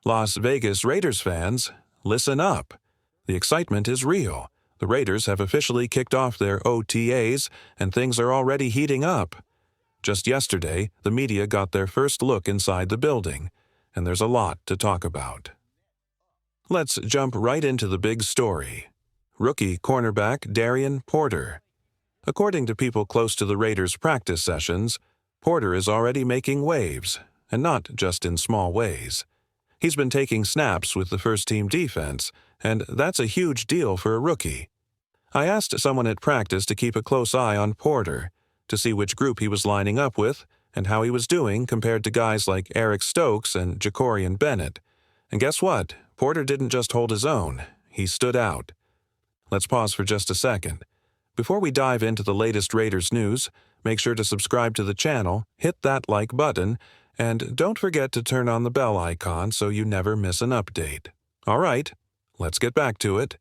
Las Vegas Raiders fans, listen up. The excitement is real. The Raiders have officially kicked off their OTAs, and things are already heating up. Just yesterday, the media got their first look inside the building, and there's a lot to talk about. Let's jump right into the big story. Rookie cornerback Darian Porter. According to people close to the Raiders' practice sessions, Porter is already making waves, and not just in small ways. He's been taking snaps with the first-team defense, and that's a huge deal for a rookie. I asked someone at practice to keep a close eye on Porter, to see which group he was lining up with and how he was doing compared to guys like Eric Stokes and Jacorian Bennett. And guess what? Porter didn't just hold his own. He stood out. Let's pause for just a second. Before we dive into the latest Raiders news, make sure to subscribe to the channel, hit that like button, and don't forget to turn on the bell icon so you never miss an update. All right, let's get back to it.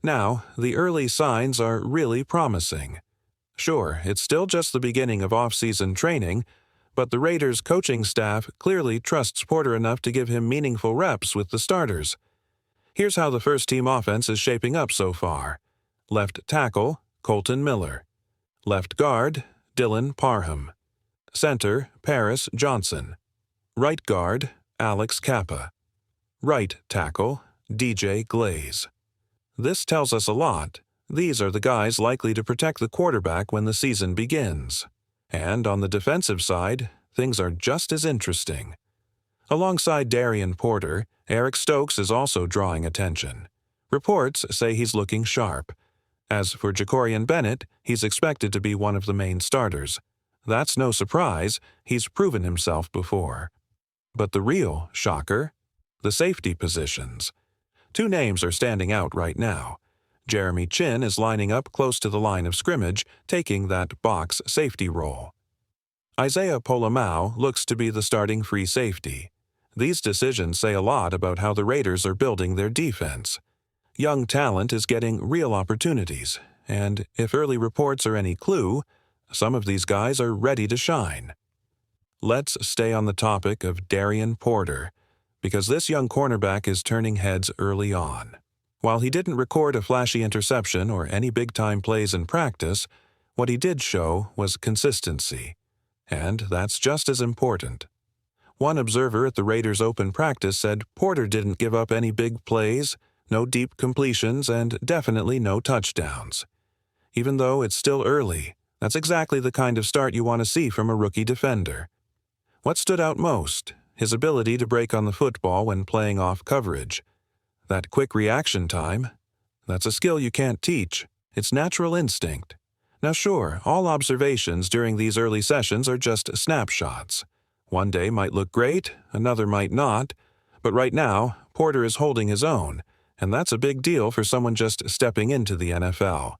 Now, the early signs are really promising. Sure, it's still just the beginning of off-season training, but the Raiders' coaching staff clearly trusts Porter enough to give him meaningful reps with the starters. Here's how the first-team offense is shaping up so far. Left tackle, Colton Miller. Left guard, Dylan Parham. Center, Paris Johnson. Right guard, Alex Kappa. Right tackle, DJ Glaze. This tells us a lot. These are the guys likely to protect the quarterback when the season begins. And on the defensive side, things are just as interesting. Alongside Darian Porter, Eric Stokes is also drawing attention. Reports say he's looking sharp. As for Jacorian Bennett, he's expected to be one of the main starters. That's no surprise, he's proven himself before. But the real shocker? The safety positions. Two names are standing out right now. Jeremy Chin is lining up close to the line of scrimmage, taking that box safety role. Isaiah Polamau looks to be the starting free safety. These decisions say a lot about how the Raiders are building their defense. Young talent is getting real opportunities, and if early reports are any clue, some of these guys are ready to shine. Let's stay on the topic of Darian Porter, because this young cornerback is turning heads early on. While he didn't record a flashy interception or any big-time plays in practice, what he did show was consistency. And that's just as important. One observer at the Raiders' open practice said Porter didn't give up any big plays, no deep completions, and definitely no touchdowns. Even though it's still early, that's exactly the kind of start you want to see from a rookie defender. What stood out most? His ability to break on the football when playing off coverage. That quick reaction time, that's a skill you can't teach. It's natural instinct. Now sure, all observations during these early sessions are just snapshots. One day might look great, another might not, but right now, Porter is holding his own, and that's a big deal for someone just stepping into the NFL.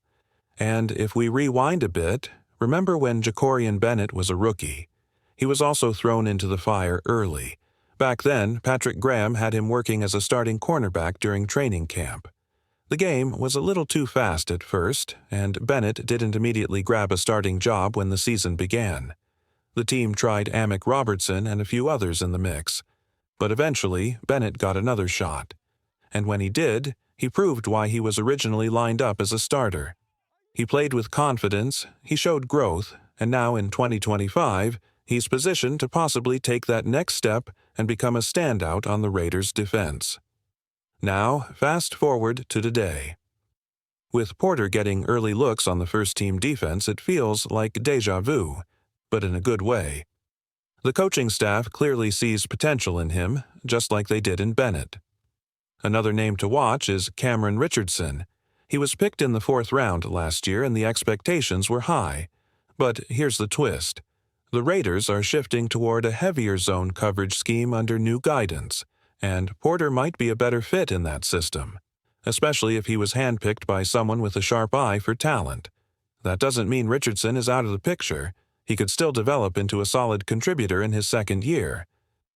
And if we rewind a bit, remember when Jacorian Bennett was a rookie? He was also thrown into the fire early. Back then, Patrick Graham had him working as a starting cornerback during training camp. The game was a little too fast at first, and Bennett didn't immediately grab a starting job when the season began. The team tried Amick Robertson and a few others in the mix. But eventually, Bennett got another shot. And when he did, he proved why he was originally lined up as a starter. He played with confidence, he showed growth, and now in 2025, he's positioned to possibly take that next step and become a standout on the Raiders' defense. Now, fast forward to today. With Porter getting early looks on the first-team defense, it feels like déjà vu, but in a good way. The coaching staff clearly sees potential in him, just like they did in Bennett. Another name to watch is Cameron Richardson. He was picked in the 4th round last year and the expectations were high. But here's the twist. The Raiders are shifting toward a heavier zone coverage scheme under new guidance, and Porter might be a better fit in that system, especially if he was handpicked by someone with a sharp eye for talent. That doesn't mean Richardson is out of the picture. He could still develop into a solid contributor in his second year.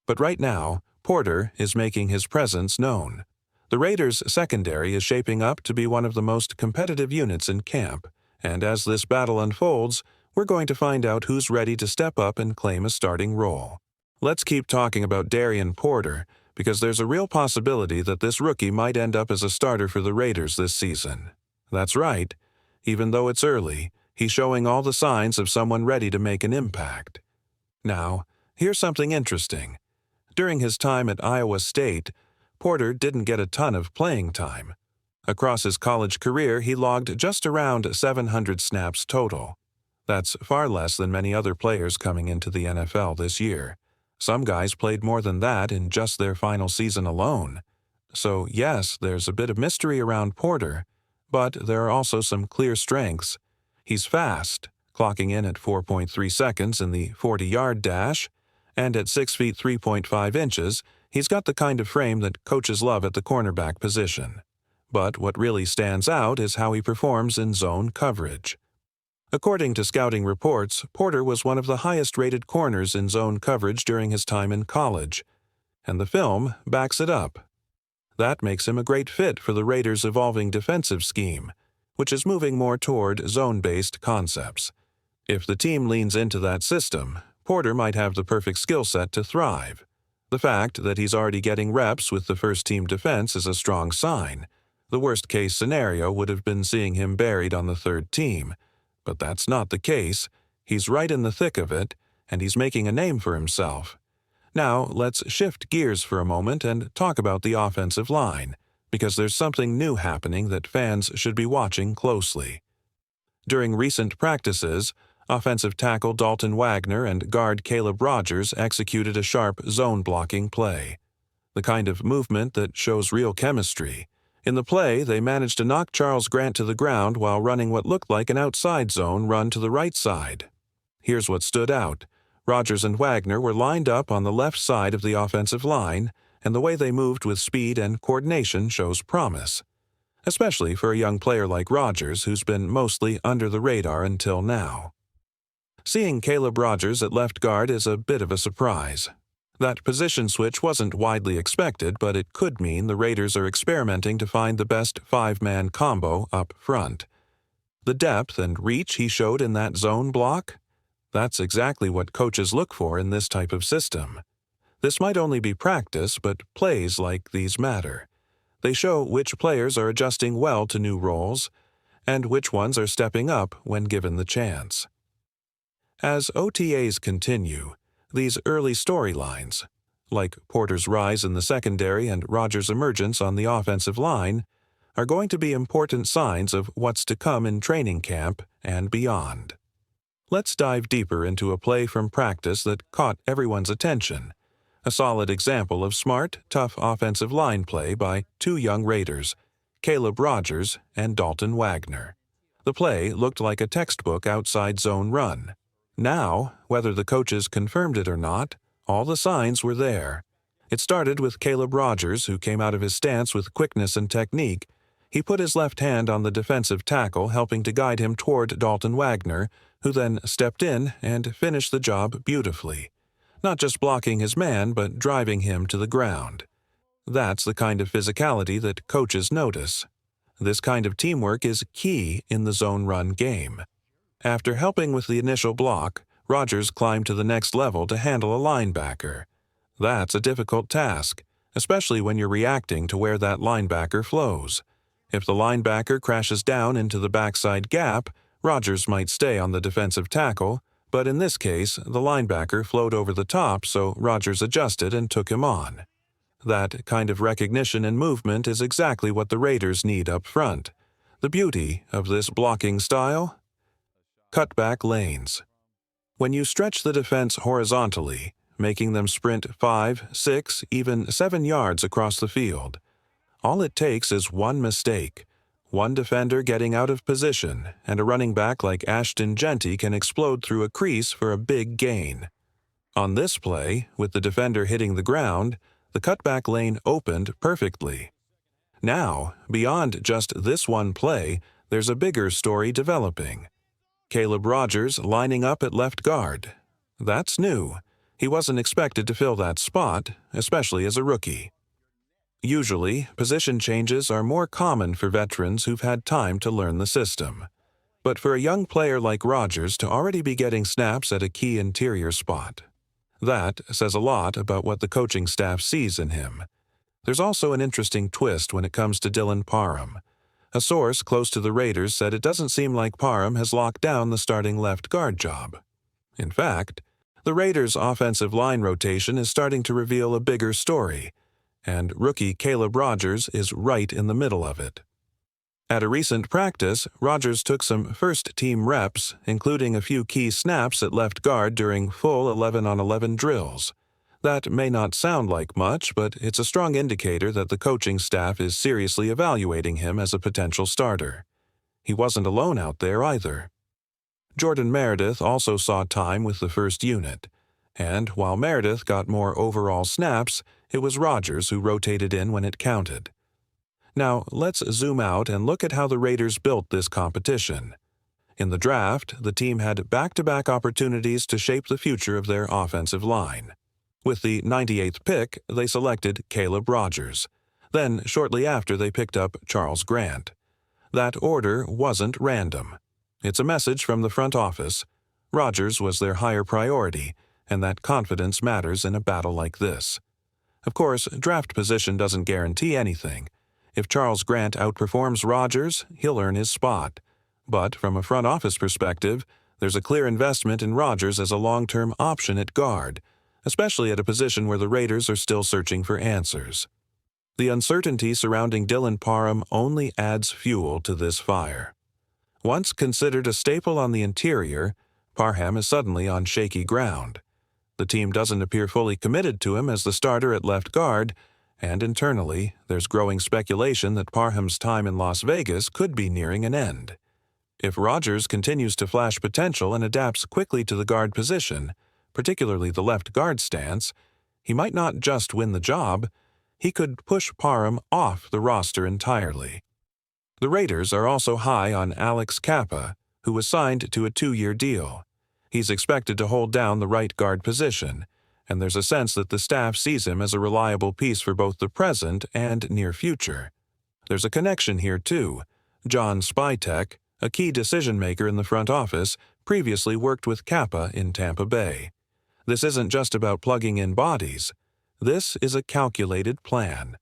But right now, Porter is making his presence known. The Raiders' secondary is shaping up to be one of the most competitive units in camp, and as this battle unfolds, we're going to find out who's ready to step up and claim a starting role. Let's keep talking about Darian Porter, because there's a real possibility that this rookie might end up as a starter for the Raiders this season. That's right. Even though it's early, he's showing all the signs of someone ready to make an impact. Now, here's something interesting. During his time at Iowa State, Porter didn't get a ton of playing time. Across his college career, he logged just around 700 snaps total. That's far less than many other players coming into the NFL this year. Some guys played more than that in just their final season alone. So yes, there's a bit of mystery around Porter, but there are also some clear strengths. He's fast, clocking in at 4.3 seconds in the 40-yard dash, and at 6 feet 3.5 inches, he's got the kind of frame that coaches love at the cornerback position. But what really stands out is how he performs in zone coverage. According to scouting reports, Porter was one of the highest-rated corners in zone coverage during his time in college, and the film backs it up. That makes him a great fit for the Raiders' evolving defensive scheme, which is moving more toward zone-based concepts. If the team leans into that system, Porter might have the perfect skill set to thrive. The fact that he's already getting reps with the first-team defense is a strong sign. The worst-case scenario would have been seeing him buried on the third team. But that's not the case. He's right in the thick of it, and he's making a name for himself. Now, let's shift gears for a moment and talk about the offensive line, because there's something new happening that fans should be watching closely. During recent practices, offensive tackle Dalton Wagner and guard Caleb Rogers executed a sharp zone-blocking play. The kind of movement that shows real chemistry. In the play, they managed to knock Charles Grant to the ground while running what looked like an outside zone run to the right side. Here's what stood out. Rogers and Wagner were lined up on the left side of the offensive line, and the way they moved with speed and coordination shows promise, especially for a young player like Rogers who's been mostly under the radar until now. Seeing Caleb Rogers at left guard is a bit of a surprise. That position switch wasn't widely expected, but it could mean the Raiders are experimenting to find the best five-man combo up front. The depth and reach he showed in that zone block? That's exactly what coaches look for in this type of system. This might only be practice, but plays like these matter. They show which players are adjusting well to new roles, and which ones are stepping up when given the chance. As OTAs continue, these early storylines, like Porter's rise in the secondary and Rogers' emergence on the offensive line, are going to be important signs of what's to come in training camp and beyond. Let's dive deeper into a play from practice that caught everyone's attention, a solid example of smart, tough offensive line play by two young Raiders, Caleb Rogers and Dalton Wagner. The play looked like a textbook outside zone run. Now, whether the coaches confirmed it or not, all the signs were there. It started with Caleb Rogers, who came out of his stance with quickness and technique. He put his left hand on the defensive tackle, helping to guide him toward Dalton Wagner, who then stepped in and finished the job beautifully, not just blocking his man, but driving him to the ground. That's the kind of physicality that coaches notice. This kind of teamwork is key in the zone run game. After helping with the initial block, Rogers climbed to the next level to handle a linebacker. That's a difficult task, especially when you're reacting to where that linebacker flows. If the linebacker crashes down into the backside gap, Rogers might stay on the defensive tackle, but in this case, the linebacker flowed over the top, so Rogers adjusted and took him on. That kind of recognition and movement is exactly what the Raiders need up front. The beauty of this blocking style? Cutback lanes. When you stretch the defense horizontally, making them sprint 5, 6, even 7 yards across the field, all it takes is one mistake. One defender getting out of position, and a running back like Ashton Genty can explode through a crease for a big gain. On this play, with the defender hitting the ground, the cutback lane opened perfectly. Now, beyond just this one play, there's a bigger story developing. Caleb Rogers lining up at left guard. That's new. He wasn't expected to fill that spot, especially as a rookie. Usually, position changes are more common for veterans who've had time to learn the system. But for a young player like Rogers to already be getting snaps at a key interior spot, That says a lot about what the coaching staff sees in him. There's also an interesting twist when it comes to Dylan Parham. A source close to the Raiders said it doesn't seem like Parham has locked down the starting left guard job. In fact, the Raiders' offensive line rotation is starting to reveal a bigger story, and rookie Caleb Rogers is right in the middle of it. At a recent practice, Rogers took some first-team reps, including a few key snaps at left guard during full 11-on-11 drills. That may not sound like much, but it's a strong indicator that the coaching staff is seriously evaluating him as a potential starter. He wasn't alone out there either. Jordan Meredith also saw time with the first unit, and while Meredith got more overall snaps, it was Rogers who rotated in when it counted. Now, let's zoom out and look at how the Raiders built this competition. In the draft, the team had back-to-back opportunities to shape the future of their offensive line. With the 98th pick, they selected Caleb Rogers. Then, shortly after, they picked up Charles Grant. That order wasn't random. It's a message from the front office. Rogers was their higher priority, and that confidence matters in a battle like this. Of course, draft position doesn't guarantee anything. If Charles Grant outperforms Rogers, he'll earn his spot. But from a front office perspective, there's a clear investment in Rogers as a long-term option at guard, especially at a position where the Raiders are still searching for answers. The uncertainty surrounding Dylan Parham only adds fuel to this fire. Once considered a staple on the interior, Parham is suddenly on shaky ground. The team doesn't appear fully committed to him as the starter at left guard, and internally, there's growing speculation that Parham's time in Las Vegas could be nearing an end. If Rogers continues to flash potential and adapts quickly to the guard position, particularly the left guard stance, he might not just win the job, he could push Parham off the roster entirely. The Raiders are also high on Alex Kappa, who was signed to a 2-year deal. He's expected to hold down the right guard position, and there's a sense that the staff sees him as a reliable piece for both the present and near future. There's a connection here, too. John Spytek, a key decision-maker in the front office, previously worked with Kappa in Tampa Bay. This isn't just about plugging in bodies. This is a calculated plan.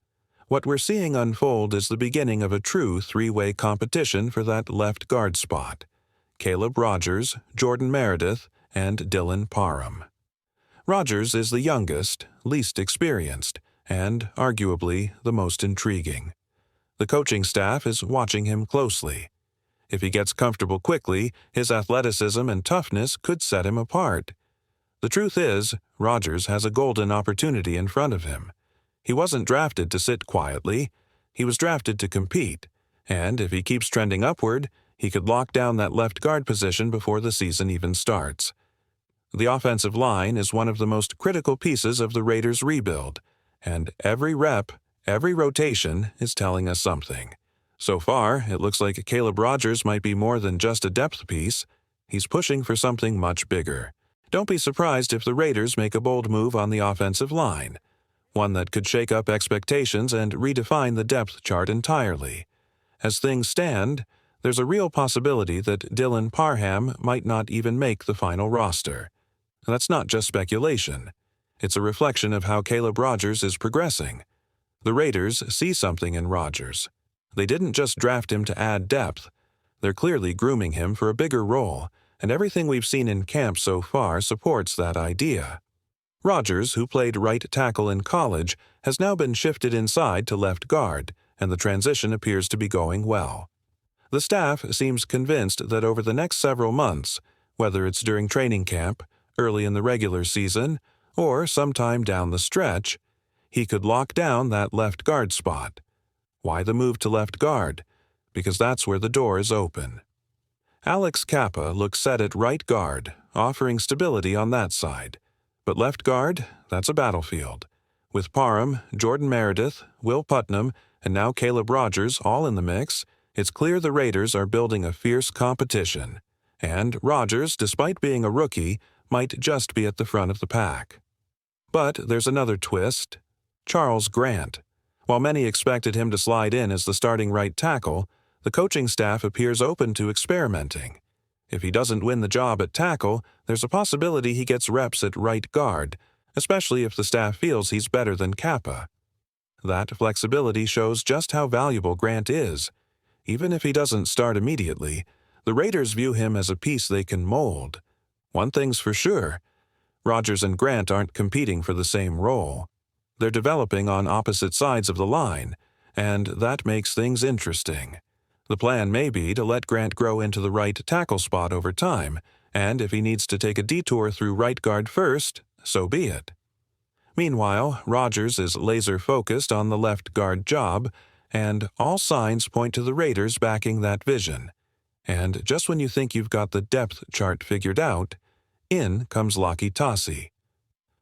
What we're seeing unfold is the beginning of a true 3-way competition for that left guard spot. Caleb Rogers, Jordan Meredith, and Dylan Parham. Rogers is the youngest, least experienced, and, arguably, the most intriguing. The coaching staff is watching him closely. If he gets comfortable quickly, his athleticism and toughness could set him apart. The truth is, Rogers has a golden opportunity in front of him. He wasn't drafted to sit quietly. He was drafted to compete, and if he keeps trending upward, he could lock down that left guard position before the season even starts. The offensive line is one of the most critical pieces of the Raiders' rebuild, and every rep, every rotation is telling us something. So far, it looks like Caleb Rogers might be more than just a depth piece. He's pushing for something much bigger. Don't be surprised if the Raiders make a bold move on the offensive line, one that could shake up expectations and redefine the depth chart entirely. As things stand, there's a real possibility that Dylan Parham might not even make the final roster. That's not just speculation. It's a reflection of how Caleb Rogers is progressing. The Raiders see something in Rogers. They didn't just draft him to add depth. They're clearly grooming him for a bigger role, and everything we've seen in camp so far supports that idea. Rogers, who played right tackle in college, has now been shifted inside to left guard, and the transition appears to be going well. The staff seems convinced that over the next several months, whether it's during training camp, early in the regular season, or sometime down the stretch, he could lock down that left guard spot. Why the move to left guard? Because that's where the door is open. Alex Kappa looks set at right guard, offering stability on that side. But left guard, that's a battlefield. With Parham, Jordan Meredith, Will Putnam, and now Caleb Rogers all in the mix, it's clear the Raiders are building a fierce competition. And Rogers, despite being a rookie, might just be at the front of the pack. But there's another twist. Charles Grant. While many expected him to slide in as the starting right tackle, the coaching staff appears open to experimenting. If he doesn't win the job at tackle, there's a possibility he gets reps at right guard, especially if the staff feels he's better than Kappa. That flexibility shows just how valuable Grant is. Even if he doesn't start immediately, the Raiders view him as a piece they can mold. One thing's for sure, Rodgers and Grant aren't competing for the same role. They're developing on opposite sides of the line, and that makes things interesting. The plan may be to let Grant grow into the right tackle spot over time, and if he needs to take a detour through right guard first, so be it. Meanwhile, Rodgers is laser-focused on the left guard job, and all signs point to the Raiders backing that vision. And just when you think you've got the depth chart figured out, in comes Locky Tosi.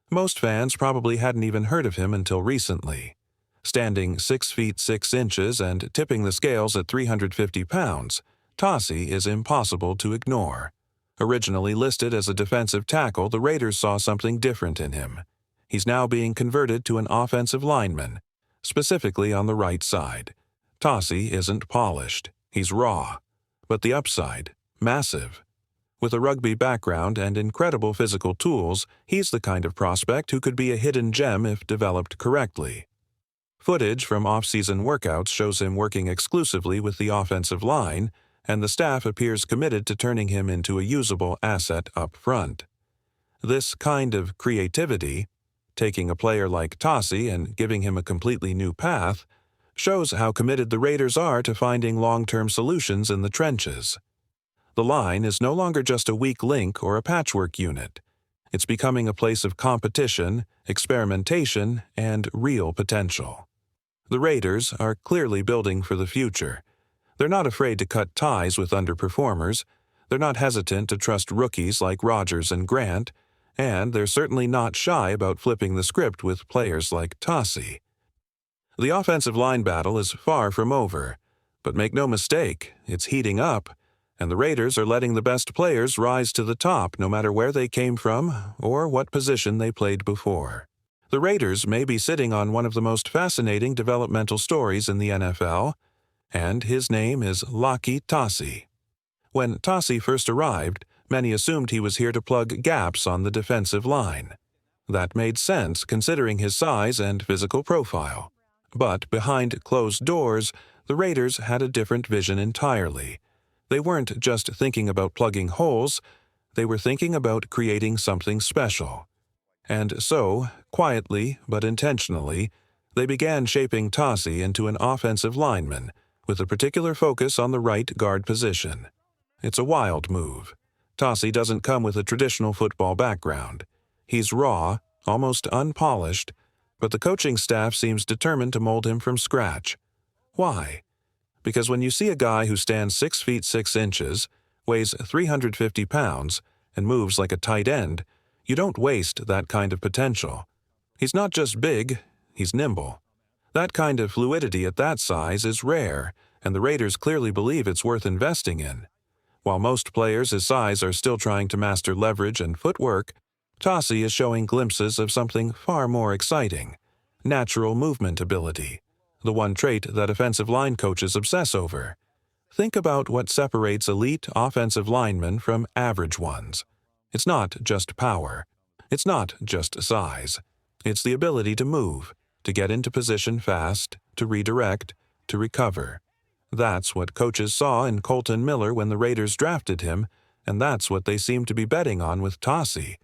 Most fans probably hadn't even heard of him until recently. Standing 6 feet 6 inches and tipping the scales at 350 pounds, Tosi is impossible to ignore. Originally listed as a defensive tackle, the Raiders saw something different in him. He's now being converted to an offensive lineman, specifically on the right side. Tosi isn't polished, he's raw, but the upside, massive. With a rugby background and incredible physical tools, he's the kind of prospect who could be a hidden gem if developed correctly. Footage from off-season workouts shows him working exclusively with the offensive line, and the staff appears committed to turning him into a usable asset up front. This kind of creativity, taking a player like Tosi and giving him a completely new path, shows how committed the Raiders are to finding long-term solutions in the trenches. The line is no longer just a weak link or a patchwork unit. It's becoming a place of competition, experimentation, and real potential. The Raiders are clearly building for the future. They're not afraid to cut ties with underperformers, they're not hesitant to trust rookies like Rodgers and Grant, and they're certainly not shy about flipping the script with players like Tosi. The offensive line battle is far from over, but make no mistake, it's heating up, and the Raiders are letting the best players rise to the top no matter where they came from or what position they played before. The Raiders may be sitting on one of the most fascinating developmental stories in the NFL, and his name is Laki Tossi. When Tosi first arrived, many assumed he was here to plug gaps on the defensive line. That made sense considering his size and physical profile. But behind closed doors, the Raiders had a different vision entirely. They weren't just thinking about plugging holes, they were thinking about creating something special. And so, quietly but intentionally, they began shaping Tosi into an offensive lineman, with a particular focus on the right guard position. It's a wild move. Tosi doesn't come with a traditional football background. He's raw, almost unpolished, but the coaching staff seems determined to mold him from scratch. Why? Because when you see a guy who stands 6 feet 6 inches, weighs 350 pounds, and moves like a tight end, you don't waste that kind of potential. He's not just big, he's nimble. That kind of fluidity at that size is rare, and the Raiders clearly believe it's worth investing in. While most players his size are still trying to master leverage and footwork, Tosi is showing glimpses of something far more exciting: natural movement ability, the one trait that offensive line coaches obsess over. Think about what separates elite offensive linemen from average ones. It's not just power. It's not just size. It's the ability to move, to get into position fast, to redirect, to recover. That's what coaches saw in Colton Miller when the Raiders drafted him, and that's what they seem to be betting on with Tosi.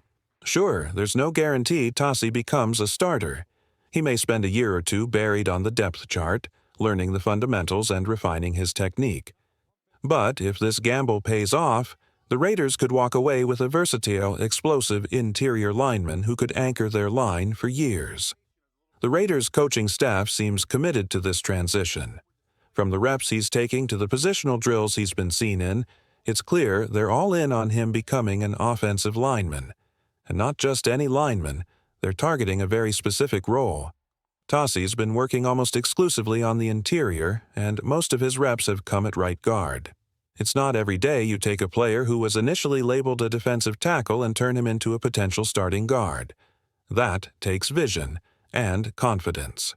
Sure, there's no guarantee Tosi becomes a starter. He may spend a year or two buried on the depth chart, learning the fundamentals and refining his technique. But if this gamble pays off, the Raiders could walk away with a versatile, explosive interior lineman who could anchor their line for years. The Raiders' coaching staff seems committed to this transition. From the reps he's taking to the positional drills he's been seen in, it's clear they're all in on him becoming an offensive lineman. And not just any lineman, they're targeting a very specific role. Tosi's been working almost exclusively on the interior, and most of his reps have come at right guard. It's not every day you take a player who was initially labeled a defensive tackle and turn him into a potential starting guard. That takes vision and confidence.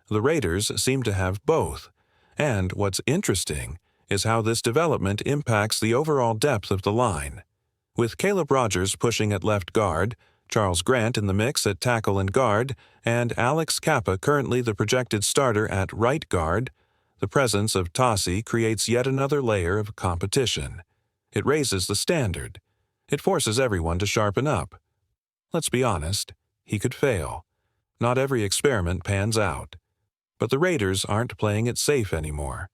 The Raiders seem to have both, and what's interesting is how this development impacts the overall depth of the line. With Caleb Rodgers pushing at left guard, Charles Grant in the mix at tackle and guard, and Alex Kappa currently the projected starter at right guard, the presence of Tosi creates yet another layer of competition. It raises the standard. It forces everyone to sharpen up. Let's be honest, he could fail. Not every experiment pans out. But the Raiders aren't playing it safe anymore.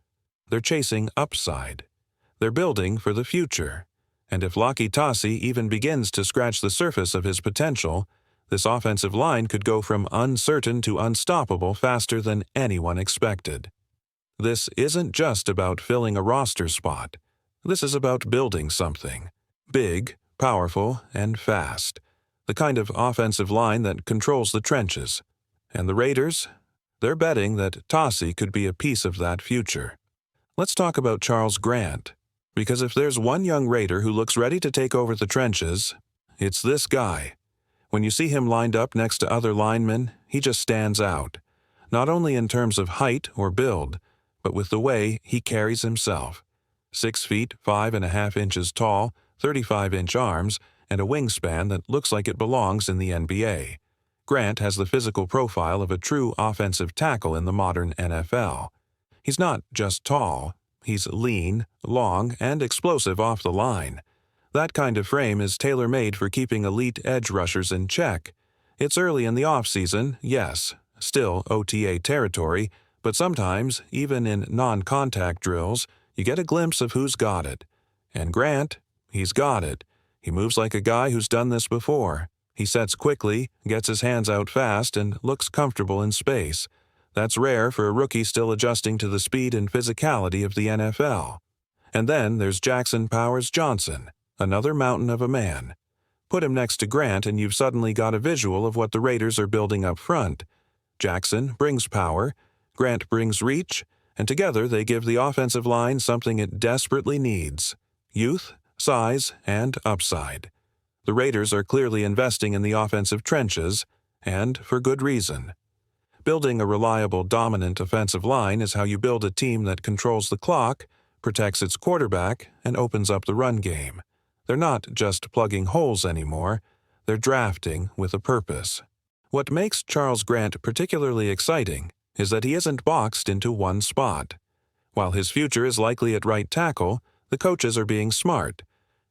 They're chasing upside. They're building for the future. And if Laki Tossi even begins to scratch the surface of his potential, this offensive line could go from uncertain to unstoppable faster than anyone expected. This isn't just about filling a roster spot. This is about building something. Big, powerful, and fast. The kind of offensive line that controls the trenches. And the Raiders? They're betting that Tosi could be a piece of that future. Let's talk about Charles Grant. Because if there's one young Raider who looks ready to take over the trenches, it's this guy. When you see him lined up next to other linemen, he just stands out. Not only in terms of height or build, but with the way he carries himself. 6 feet 5.5 inches tall, 35-inch arms, and a wingspan that looks like it belongs in the NBA. Grant has the physical profile of a true offensive tackle in the modern NFL. He's not just tall. He's lean, long, and explosive off the line. That kind of frame is tailor-made for keeping elite edge rushers in check. It's early in the offseason, yes, still OTA territory, but sometimes, even in non-contact drills, you get a glimpse of who's got it. And Grant, he's got it. He moves like a guy who's done this before. He sets quickly, gets his hands out fast, and looks comfortable in space. That's rare for a rookie still adjusting to the speed and physicality of the NFL. And then there's Jackson Powers Johnson, another mountain of a man. Put him next to Grant and you've suddenly got a visual of what the Raiders are building up front. Jackson brings power, Grant brings reach, and together they give the offensive line something it desperately needs: youth, size, and upside. The Raiders are clearly investing in the offensive trenches, and for good reason. Building a reliable, dominant offensive line is how you build a team that controls the clock, protects its quarterback, and opens up the run game. They're not just plugging holes anymore, they're drafting with a purpose. What makes Charles Grant particularly exciting is that he isn't boxed into one spot. While his future is likely at right tackle, the coaches are being smart,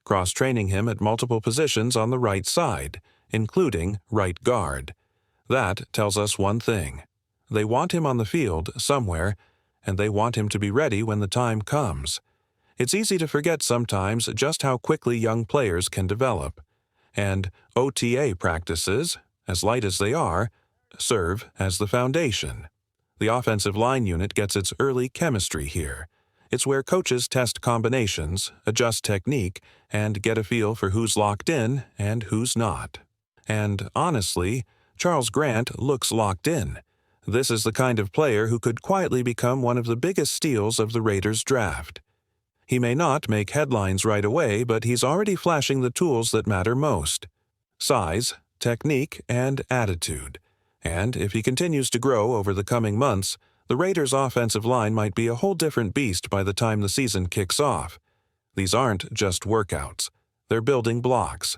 cross-training him at multiple positions on the right side, including right guard. That tells us one thing. They want him on the field somewhere, and they want him to be ready when the time comes. It's easy to forget sometimes just how quickly young players can develop. And OTA practices, as light as they are, serve as the foundation. The offensive line unit gets its early chemistry here. It's where coaches test combinations, adjust technique, and get a feel for who's locked in and who's not. And honestly, Charles Grant looks locked in. This is the kind of player who could quietly become one of the biggest steals of the Raiders' draft. He may not make headlines right away, but he's already flashing the tools that matter most: size, technique, and attitude. And if he continues to grow over the coming months, the Raiders' offensive line might be a whole different beast by the time the season kicks off. These aren't just workouts. They're building blocks.